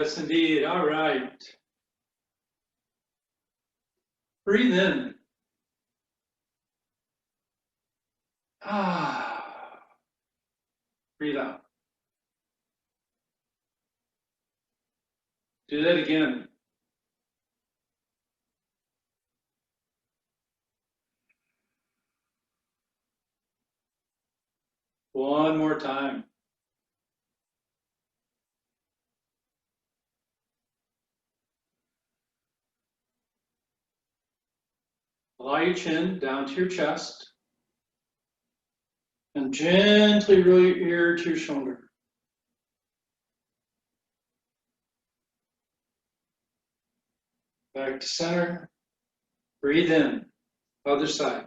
Yes, indeed. All right. Breathe in. Ah. Breathe out. Do that again. One more time. Allow your chin down to your chest and gently roll your ear to your shoulder. Back to center. Breathe in. Other side.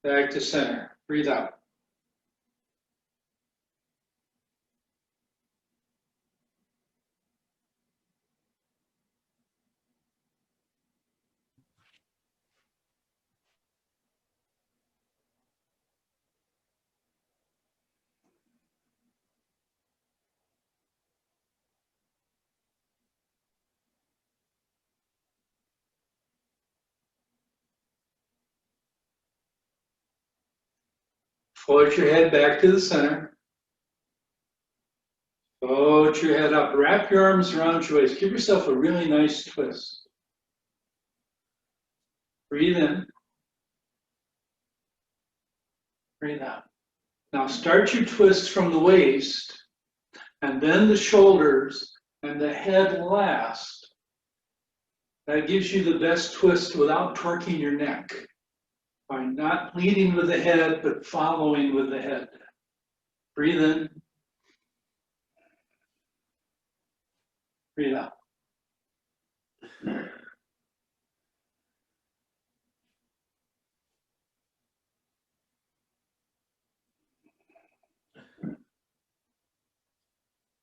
Back to center. Breathe out. Float your head back to the center. Float your head up. Wrap your arms around your waist. Give yourself a really nice twist. Breathe in. Breathe out. Now start your twist from the waist and then the shoulders and the head last. That gives you the best twist without torquing your neck. By not leading with the head, but following with the head. Breathe in. Breathe out.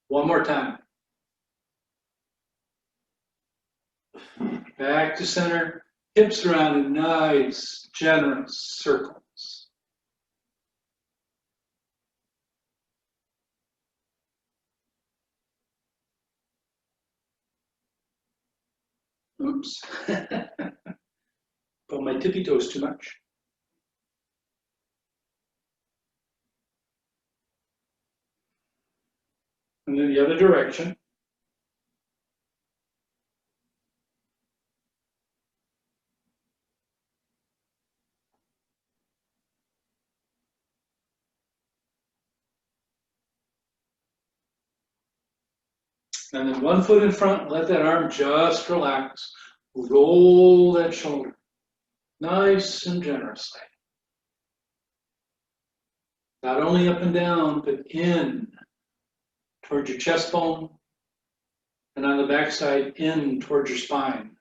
One more time. Back to center. Hips around in nice, generous circles. Oops. Pull my tippy toes too much. And then the other direction. And then one foot in front, let that arm just relax. Roll that shoulder, nice and generously. Not only up and down, but in towards your chest bone, and on the backside, in towards your spine.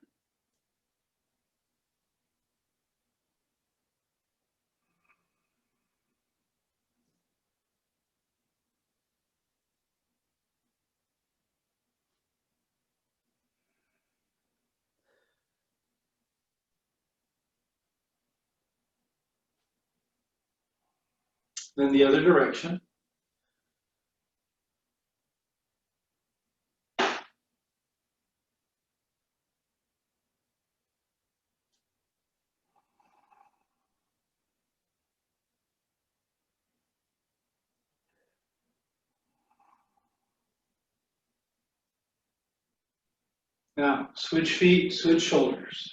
Then the other direction. Now, switch feet, switch shoulders.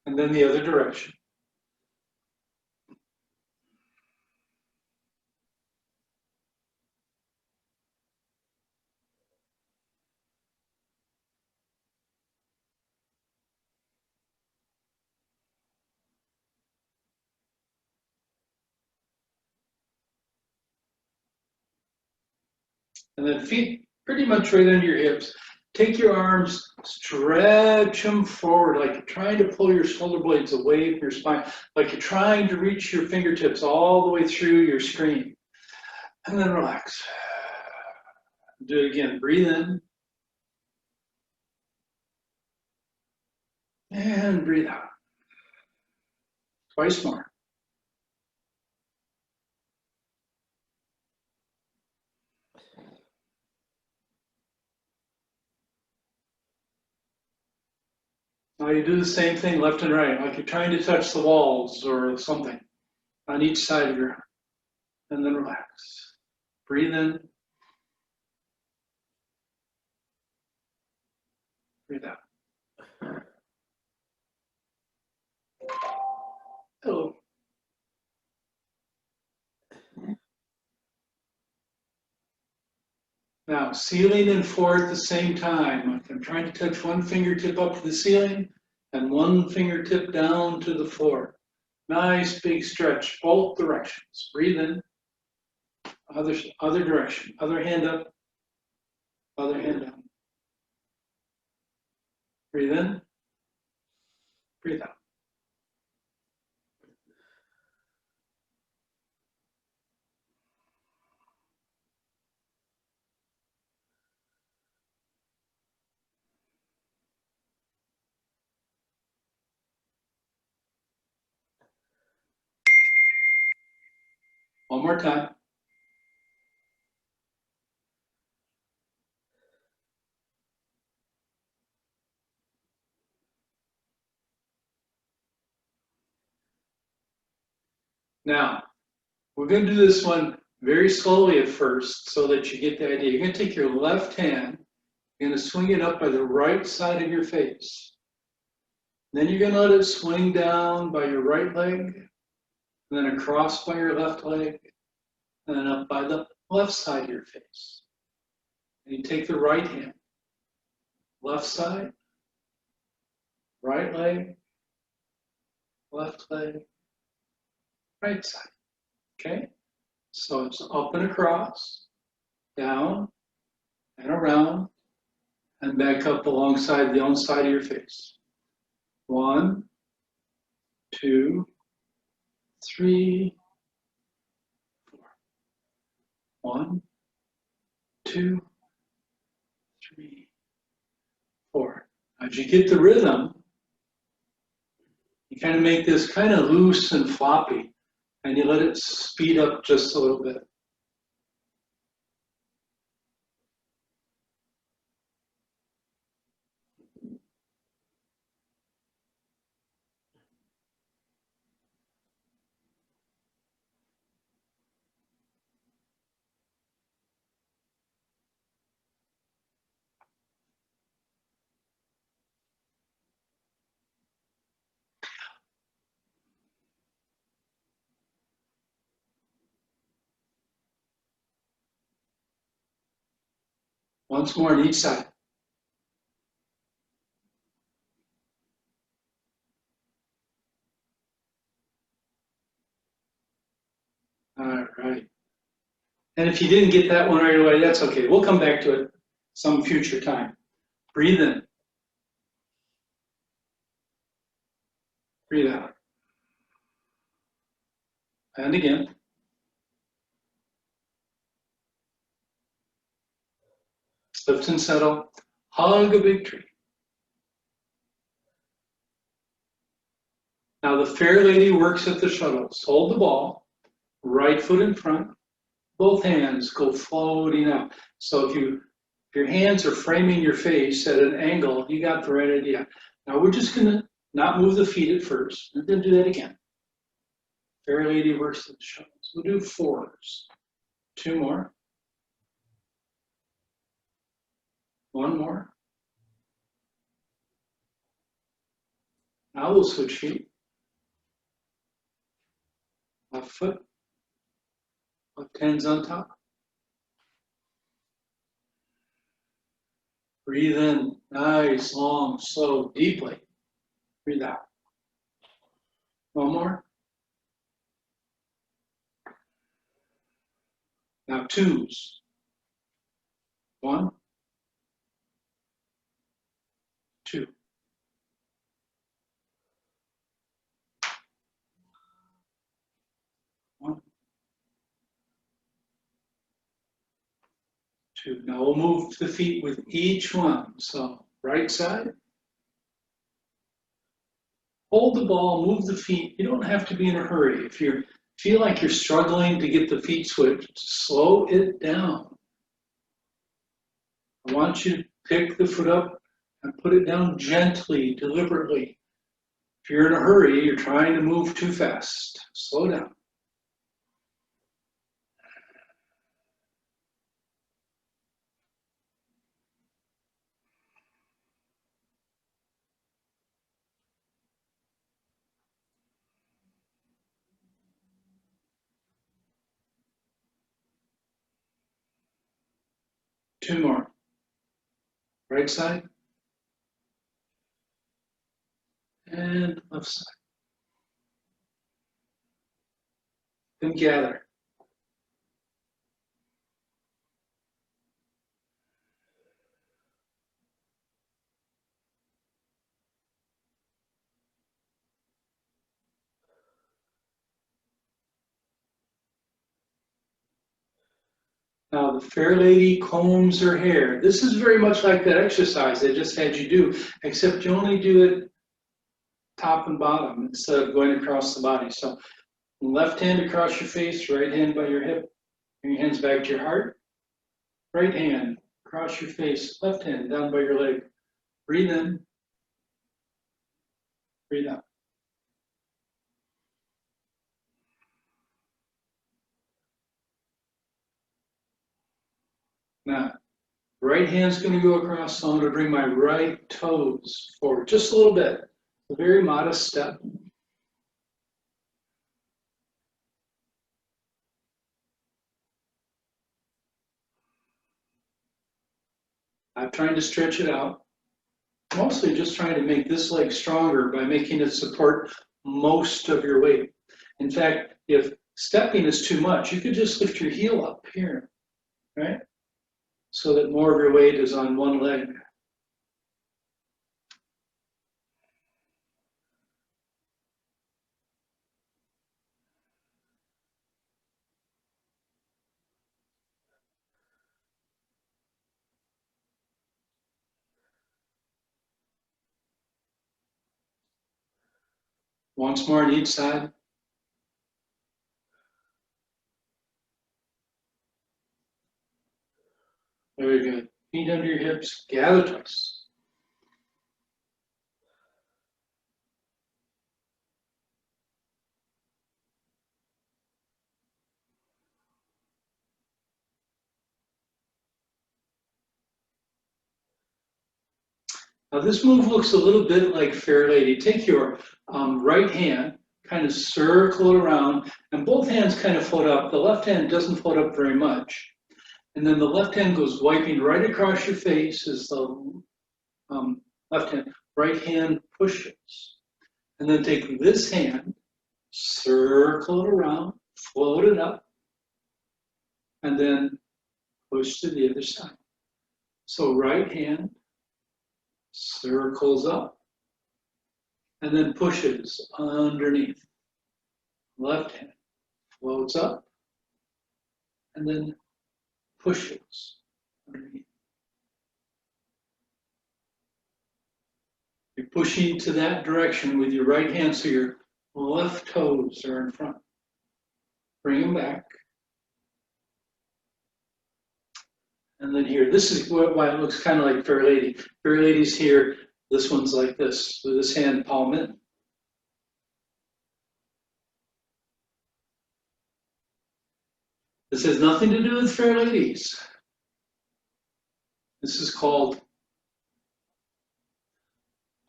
And then the other direction. And then feet pretty much right under your hips. Take your arms, stretch them forward like you're trying to pull your shoulder blades away from your spine, like you're trying to reach your fingertips all the way through your screen. And then relax. Do it again. Breathe in. And breathe out. Twice more. Now you do the same thing left and right, like you're trying to touch the walls or something on each side of your, and then relax. Breathe in. Breathe out. Hello. Now, ceiling and floor at the same time. I'm trying to touch one fingertip up to the ceiling and one fingertip down to the floor. Nice big stretch, both directions. Breathe in. Other direction. Other hand up. Other hand down. Breathe in. Breathe out. One more time. Now, we're going to do this one very slowly at first so that you get the idea. You're going to take your left hand, you're going to swing it up by the right side of your face. Then you're going to let it swing down by your right leg, then across by your left leg, and then up by the left side of your face. And you take the right hand, left side, right leg, left leg, right side. Okay? So it's up and across, down, and around, and back up alongside the outside of your face. 1, 2, 3, 4. 1, 2, 3, 4. As you get the rhythm, you kind of make this kind of loose and floppy, and you let it speed up just a little bit. Once more on each side. All right. And if you didn't get that one right away, that's okay. We'll come back to it some future time. Breathe in. Breathe out. And again. Lift and settle. Hug a big tree. Now the fair lady works at the shuttles. Hold the ball, right foot in front, both hands go floating out. So if your hands are framing your face at an angle, you got the right idea. Now we're just gonna not move the feet at first. We're gonna do that again. Fair lady works at the shuttles. We'll do 4s. 2 more. 1 more. Now we'll switch feet. Left foot. Left hand's on top. Breathe in, nice, long, slow, deeply. Breathe out. 1 more. Now 2s. 1, 2. One, 2. Now we'll move the feet with each one. So right side. Hold the ball, move the feet. You don't have to be in a hurry. If you feel like you're struggling to get the feet switched, slow it down. I want you to pick the foot up and put it down gently, deliberately. If you're in a hurry, you're trying to move too fast. Slow down. Two more. Right side and left side. Then gather. Now the fair lady combs her hair. This is very much like that exercise I just had you do, except you only do it top and bottom instead of going across the body. So left hand across your face, right hand by your hip. Bring your hands back to your heart. Right hand across your face, left hand down by your leg. Breathe in, breathe out. Now, right hand's going to go across, so I'm going to bring my right toes forward just a little bit. A very modest step. I'm trying to stretch it out. Mostly just trying to make this leg stronger by making it support most of your weight. In fact, if stepping is too much, you could just lift your heel up here, right? So that more of your weight is on one leg. Once more on each side. Very good. Feet under your hips, gather twice. Now this move looks a little bit like Fair Lady. Take your right hand, kind of circle it around, and both hands kind of float up. The left hand doesn't float up very much. And then the left hand goes wiping right across your face as the left hand. Right hand pushes. And then take this hand, circle it around, float it up, and then push to the other side. So right hand circles up and then pushes underneath. Left hand floats up and then pushes underneath. You're pushing to that direction with your right hand so your left toes are in front. Bring them back. And then here, this is why it looks kind of like Fair Lady. Fair Lady's here, this one's like this, with this hand palm in. This has nothing to do with Fair Ladies. This is called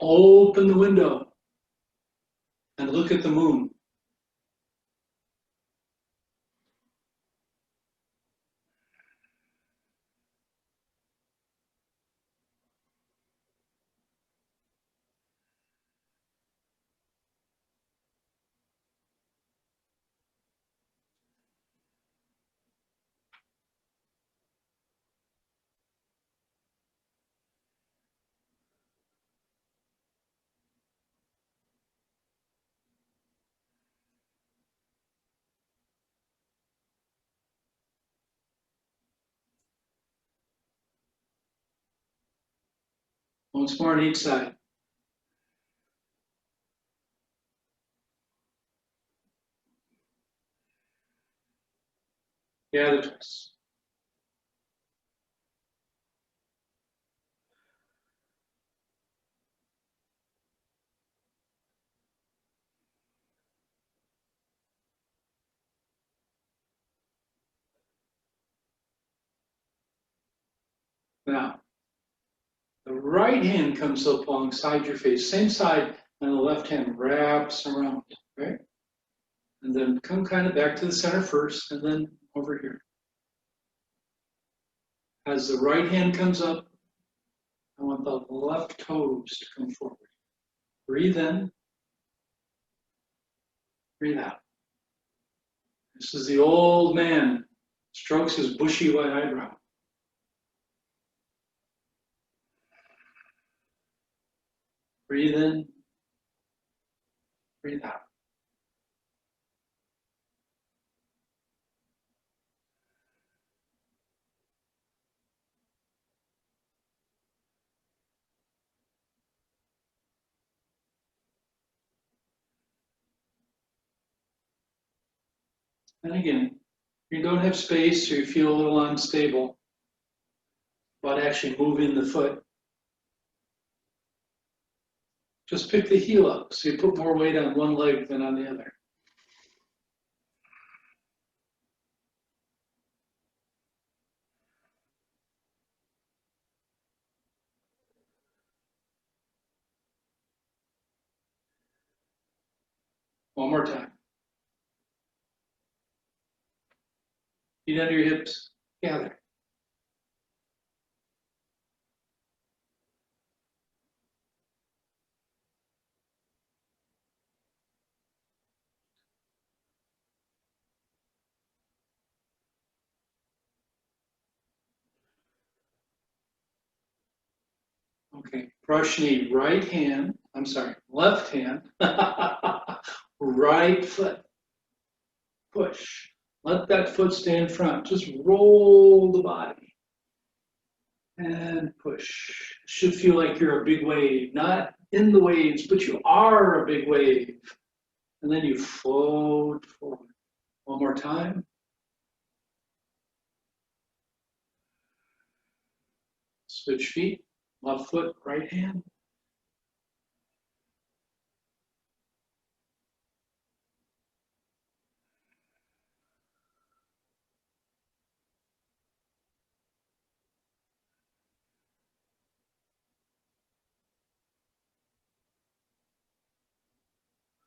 open the window and look at the moon. Once more on each side. Gather twists. Now, the right hand comes up alongside your face, same side, and the left hand wraps around, right? And then come kind of back to the center first, and then over here. As the right hand comes up, I want the left toes to come forward. Breathe in, breathe out. This is the old man, strokes his bushy white eyebrow. Breathe in, breathe out. And again, if you don't have space or you feel a little unstable about actually moving the foot, just pick the heel up so you put more weight on one leg than on the other. One more time. Feet under your hips, gather. Okay, brush knee, left hand, right foot, push. Let that foot stay in front. Just roll the body and push. Should feel like you're a big wave, not in the waves, but you are a big wave. And then you float forward. One more time. Switch feet, left foot, right hand.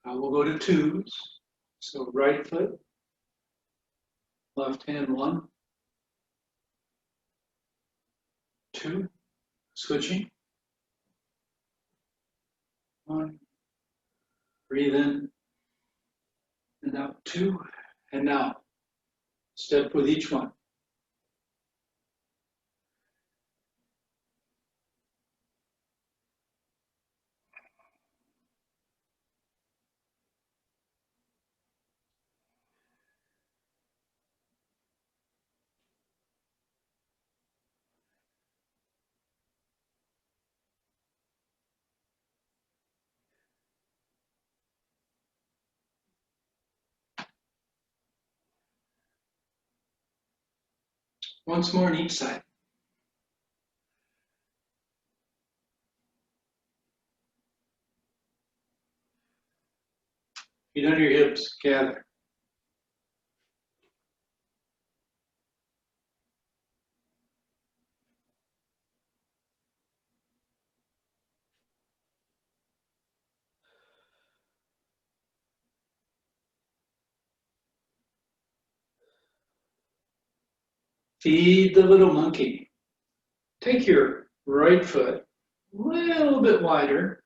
Now we'll go to twos. So right foot, left hand, 1, 2, switching. 1, breathe in and out, 2, and now step with each one. Once more on each side. Feet under your hips, gather. Feed the little monkey. Take your right foot a little bit wider.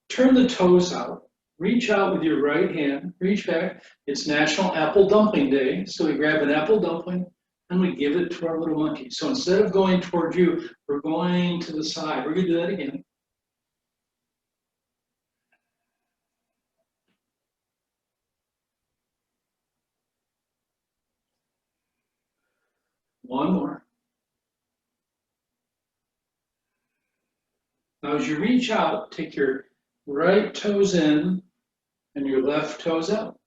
Turn the toes out. Reach out with your right hand. Reach back. It's National Apple Dumpling Day. So we grab an apple dumpling and we give it to our little monkey. So instead of going toward you, we're going to the side. We're going to do that again. One more. Now as you reach out, take your right toes in and your left toes out.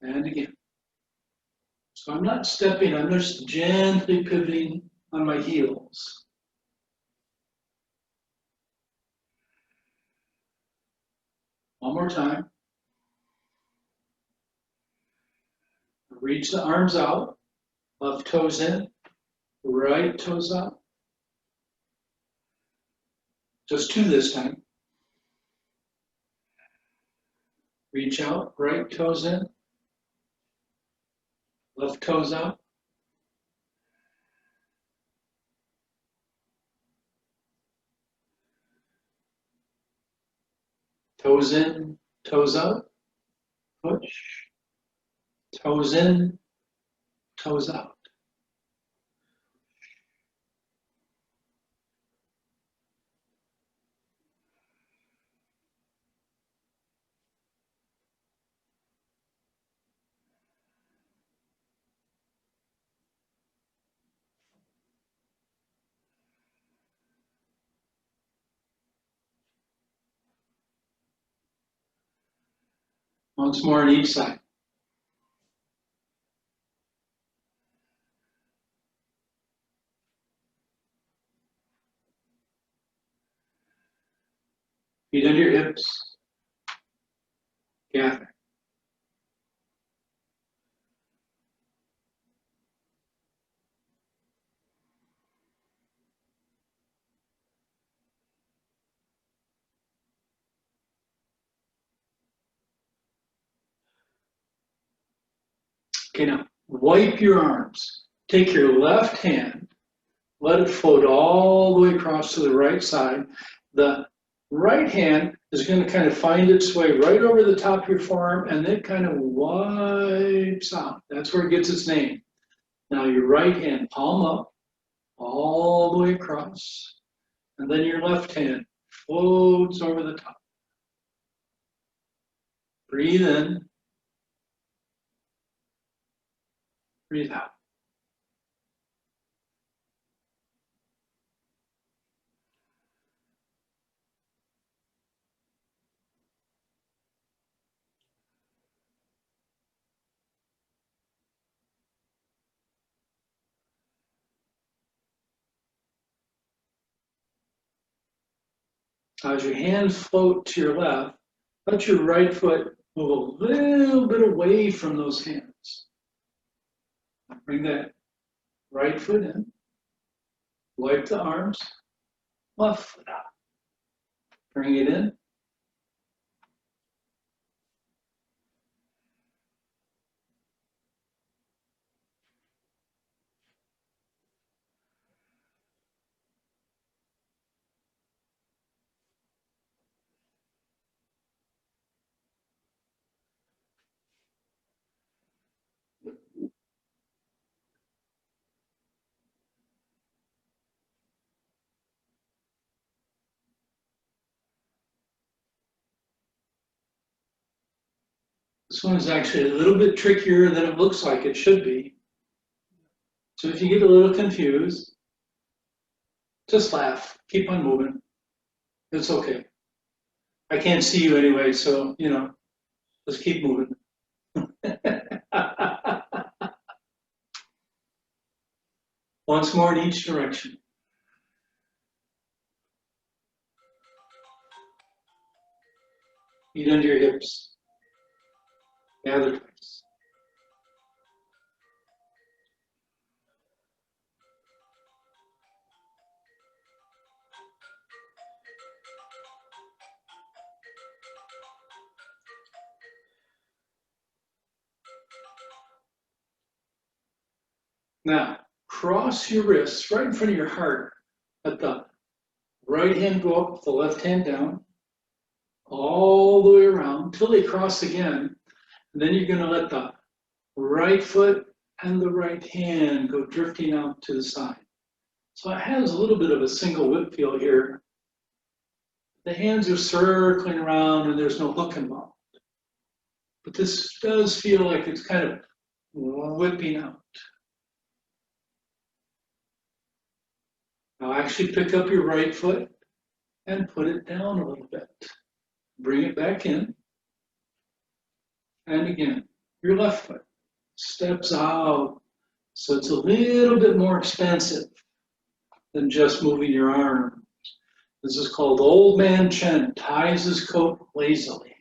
And again. So I'm not stepping, I'm just gently pivoting on my heels. One more time. Reach the arms out, left toes in, right toes out. Just two this time. Reach out, right toes in, left toes out. Toes in, toes out, push. Toes in, toes out. Once more on each side. Feet under your hips. Gather. Okay, now wipe your arms. Take your left hand, let it float all the way across to the right side. The right hand is going to kind of find its way right over the top of your forearm and then kind of wipes out. That's where it gets its name. Now your right hand, palm up, all the way across. And then your left hand floats over the top. Breathe in. Breathe out. As your hands float to your left, let your right foot move a little bit away from those hands. Bring that right foot in. Wipe the arms. Left foot out. Bring it in. This one is actually a little bit trickier than it looks like it should be. So if you get a little confused, just laugh. Keep on moving. It's okay. I can't see you anyway, so, just keep moving. Once more in each direction. Feet under your hips. Gather twice. Now, cross your wrists right in front of your heart. Let the right hand go up, the left hand down, all the way around until they cross again. And then you're going to let the right foot and the right hand go drifting out to the side. So it has a little bit of a single whip feel here. The hands are circling around and there's no hook involved. But this does feel like it's kind of whipping out. Now actually pick up your right foot and put it down a little bit. Bring it back in. And again, your left foot steps out. So it's a little bit more expensive than just moving your arm. This is called Old Man Chen, ties his coat lazily.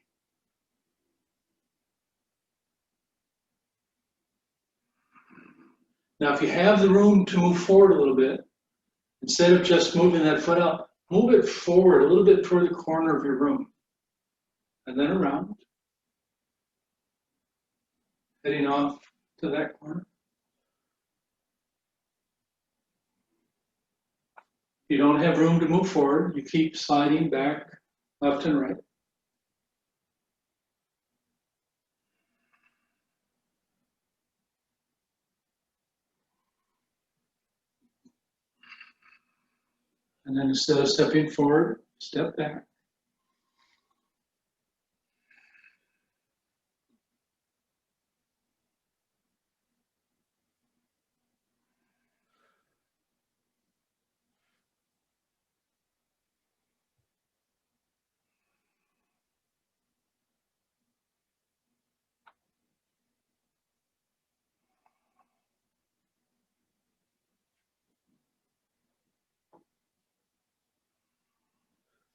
Now, if you have the room to move forward a little bit, instead of just moving that foot up, move it forward a little bit toward the corner of your room. And then around, heading off to that corner. If you don't have room to move forward, you keep sliding back left and right. And then instead of stepping forward, step back.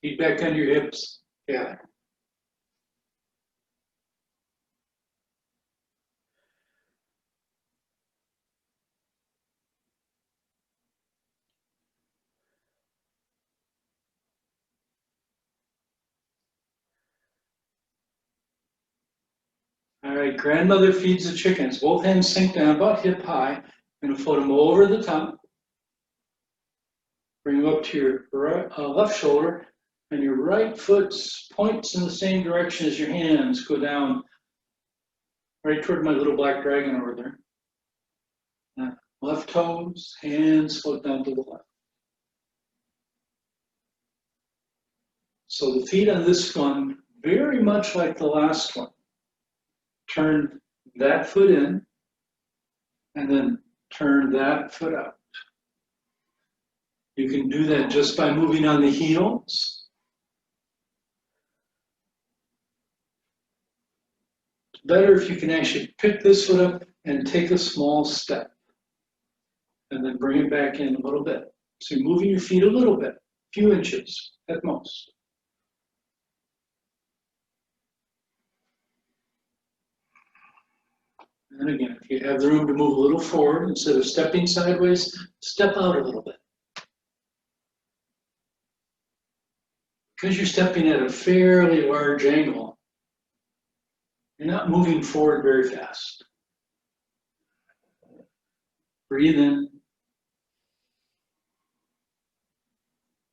Feet back under your hips. Yeah. All right, grandmother feeds the chickens. Both hands sink down about hip high. You're going to float them over the top. Bring them up to your left shoulder, and your right foot points in the same direction as your hands. Go down right toward my little black dragon over there. Now, left toes, hands float down to the left. So the feet on this one, very much like the last one. Turn that foot in, and then turn that foot out. You can do that just by moving on the heels. It's better if you can actually pick this foot up and take a small step, and then bring it back in a little bit. So you're moving your feet a little bit, a few inches at most. And again, if you have the room to move a little forward, instead of stepping sideways, step out a little bit. Because you're stepping at a fairly large angle, you're not moving forward very fast. Breathe in.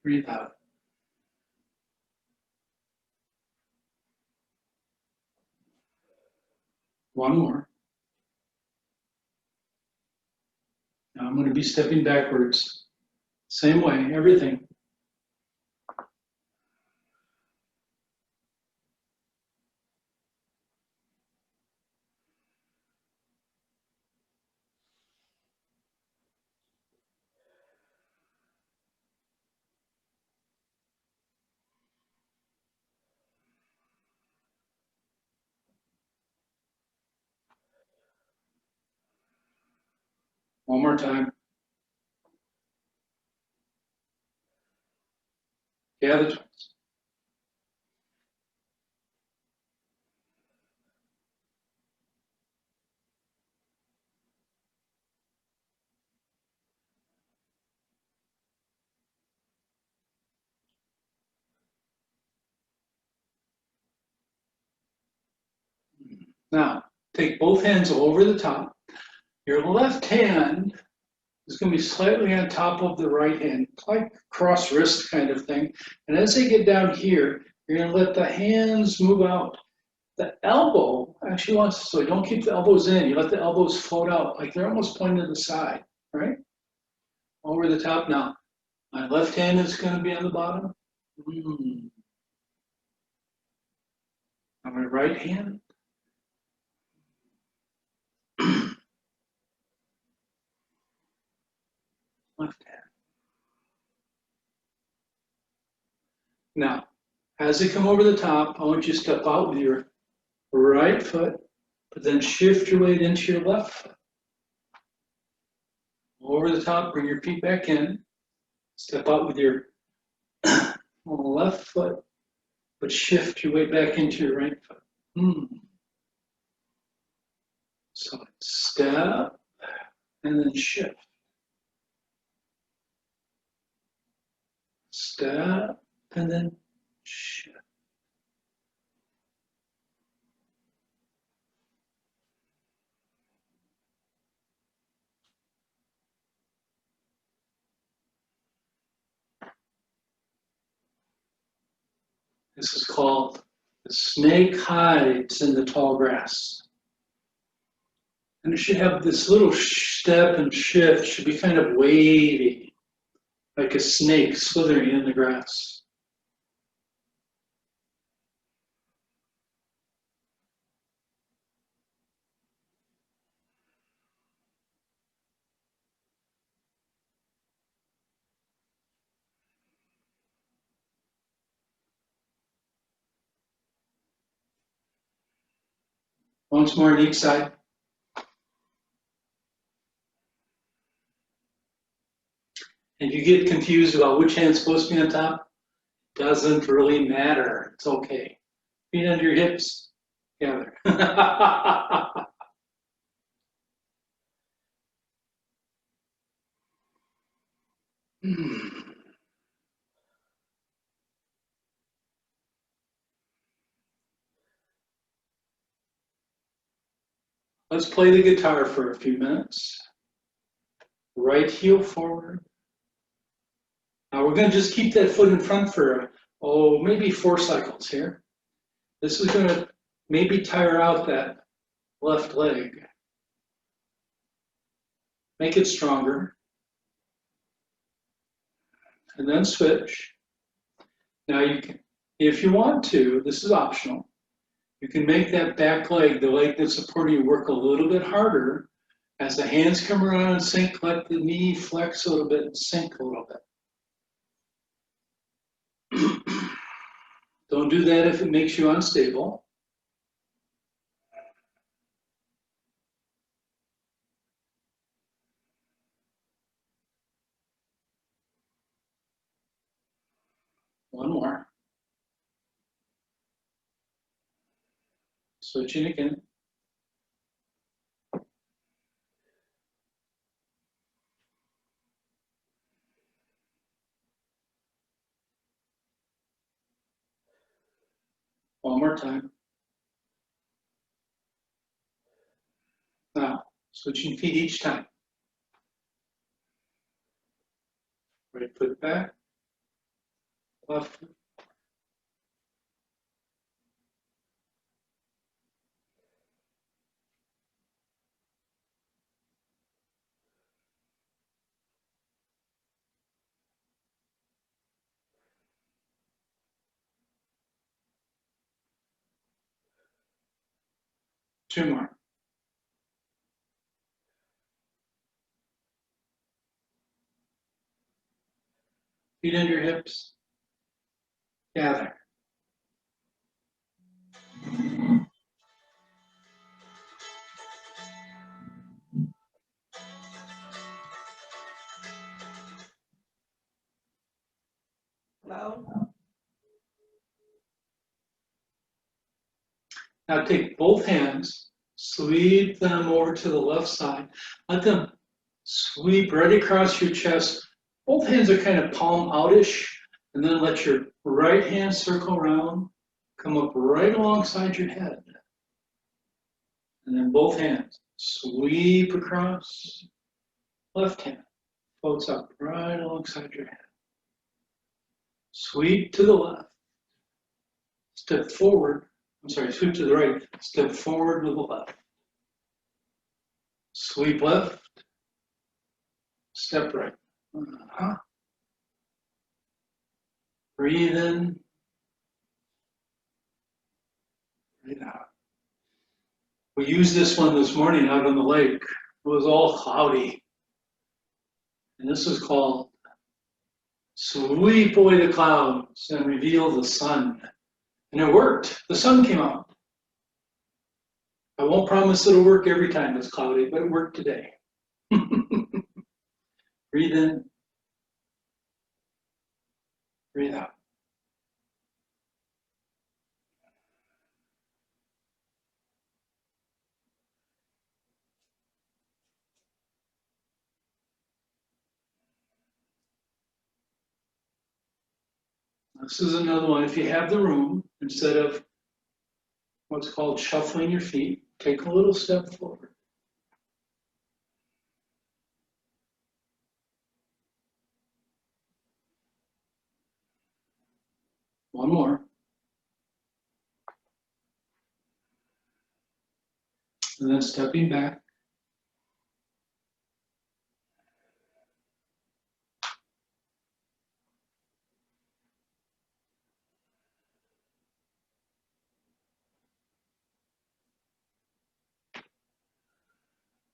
Breathe out. One more. Now I'm going to be stepping backwards. Same way, everything. One more time. Gather twins. Now, take both hands over the top. Your left hand is going to be slightly on top of the right hand, like cross wrist kind of thing. And as they get down here, you're going to let the hands move out. The elbow actually wants, so don't keep the elbows in. You let the elbows float out, like they're almost pointing to the side, right? Over the top now. My left hand is going to be on the bottom. On my right hand. Left hand. Now, as they come over the top, I want you to step out with your right foot, but then shift your weight into your left foot. Over the top, bring your feet back in. Step out with your left foot, but shift your weight back into your right foot. So step and then shift. Step and then shift. This is called the snake hides in the tall grass. And it should have this little step and shift, should be kind of wavy, like a snake slithering in the grass. Once more on each side. And you get confused about which hand's supposed to be on top, doesn't really matter. It's okay. Feet under your hips, together. Let's play the guitar for a few minutes. Right heel forward. Now we're going to just keep that foot in front for, maybe 4 cycles here. This is going to maybe tire out that left leg. Make it stronger. And then switch. Now you can, if you want to, this is optional, you can make that back leg, the leg that's supporting you, work a little bit harder. As the hands come around and sink, let the knee flex a little bit and sink a little bit. Don't do that if it makes you unstable. One more. Switching again. One more time. Now, switching feet each time. Right foot back, left foot. Two more. Feet under your hips. Gather. Now take both hands, sweep them over to the left side. Let them sweep right across your chest. Both hands are kind of palm outish, and then let your right hand circle around, come up right alongside your head. And then both hands sweep across, left hand floats up right alongside your head. Sweep to the left, step forward. Sweep to the right, step forward with the left. Sweep left, step right. Breathe in, breathe out. We used this one this morning out on the lake. It was all cloudy. And this is called Sweep away the clouds and reveal the sun. And it worked. The sun came out. I won't promise it'll work every time it's cloudy, but it worked today. Breathe in. Breathe out. This is another one. If you have the room, instead of what's called shuffling your feet, take a little step forward. One more. And then stepping back.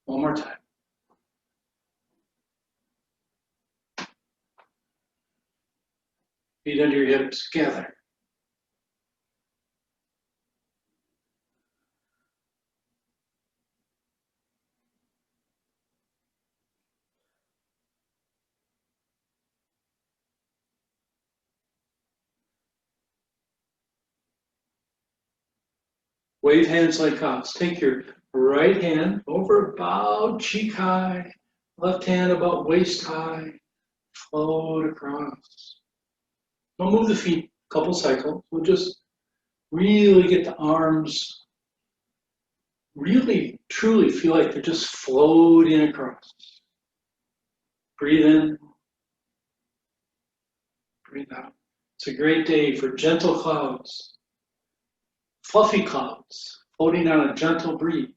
One more time. Feet under your hips, gather. Wave hands like cops. Take your right hand over about cheek high, left hand about waist high, float across. Don't move the feet a couple cycles. We'll just really get the arms, really truly feel like they're just floating across. Breathe in, breathe out. It's a great day for gentle clouds, fluffy clouds, floating on a gentle breeze.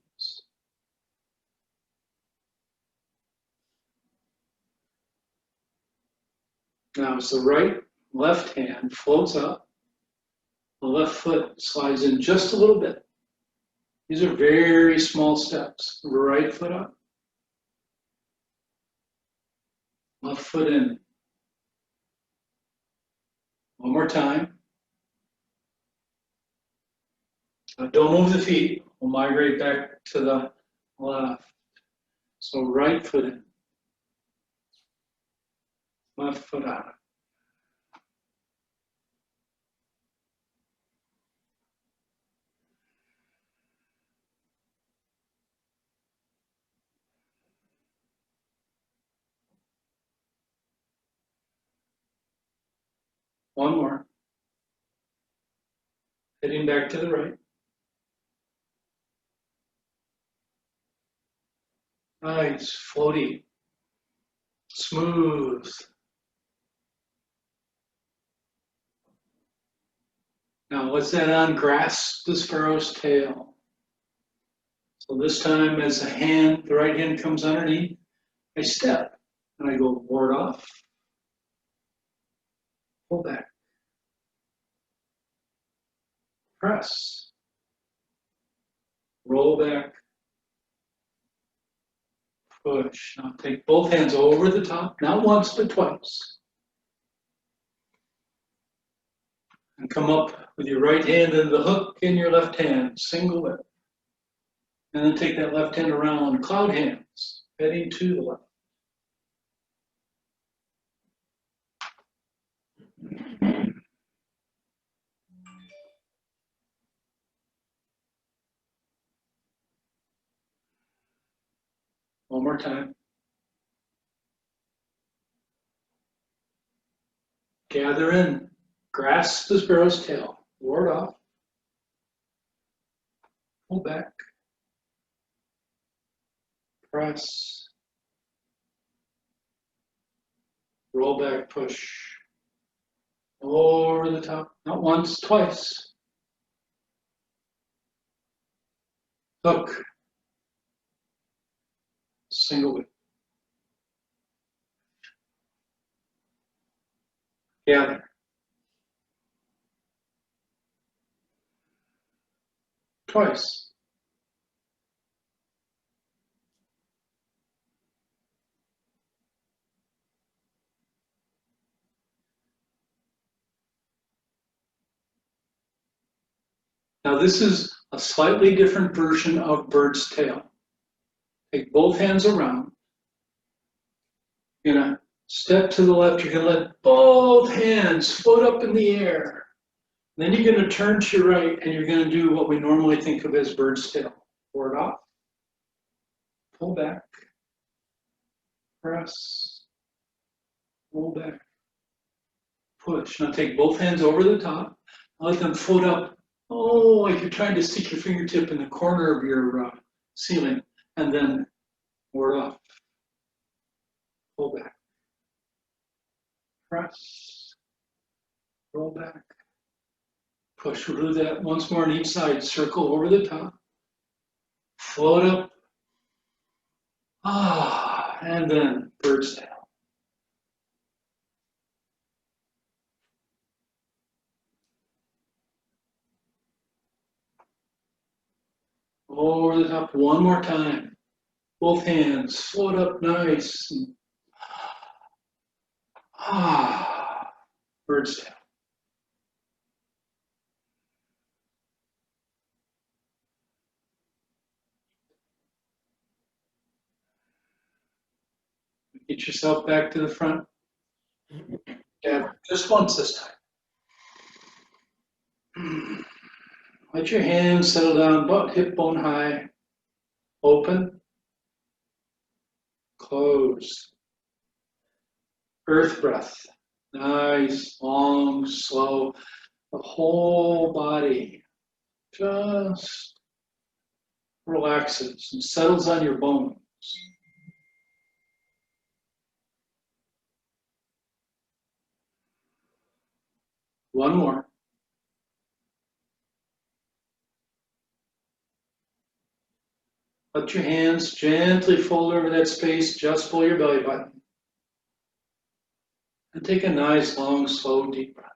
Now as the right, left hand floats up, the left foot slides in just a little bit. These are very small steps. Right foot up, left foot in. One more time. Don't move the feet. We'll migrate back to the left. So right foot in, left foot out. One more. Heading back to the right. Nice, floaty, smooth. Now what's that on? Grasp the sparrow's tail. So this time as the right hand comes underneath, I step and I go ward off, pull back, press, roll back, push. Now take both hands over the top, not once but twice. And come up with your right hand and the hook in your left hand, single whip. And then take that left hand around, cloud hands, heading to the left. One more time. Gather in, grasp the sparrow's tail, ward off, pull back, press, roll back, push, over the top, not once, twice. Hook, single whip. Gather. Twice. Now this is a slightly different version of bird's tail. Take both hands around. You're gonna step to the left, you're gonna let both hands float up in the air. Then you're gonna turn to your right and you're gonna do what we normally think of as bird's tail. Forward off, pull back, press, pull back, push. Now take both hands over the top, let them float up. Oh, like you're trying to stick your fingertip in the corner of your ceiling, and then forward off, pull back, press, roll back, push. We'll do that once more on each side. Circle over the top, float up, and then bird's tail. Over the top one more time. Both hands float up nice. And, bird's tail. Get yourself back to the front. Yeah, just once this time. Let your hands settle down about hip bone high. Open, close. Earth breath. Nice, long, slow. The whole body just relaxes and settles on your bones. One more. Let your hands gently fold over that space just below your belly button. And take a nice, long, slow, deep breath.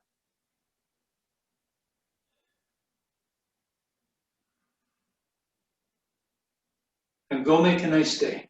And go make a nice day.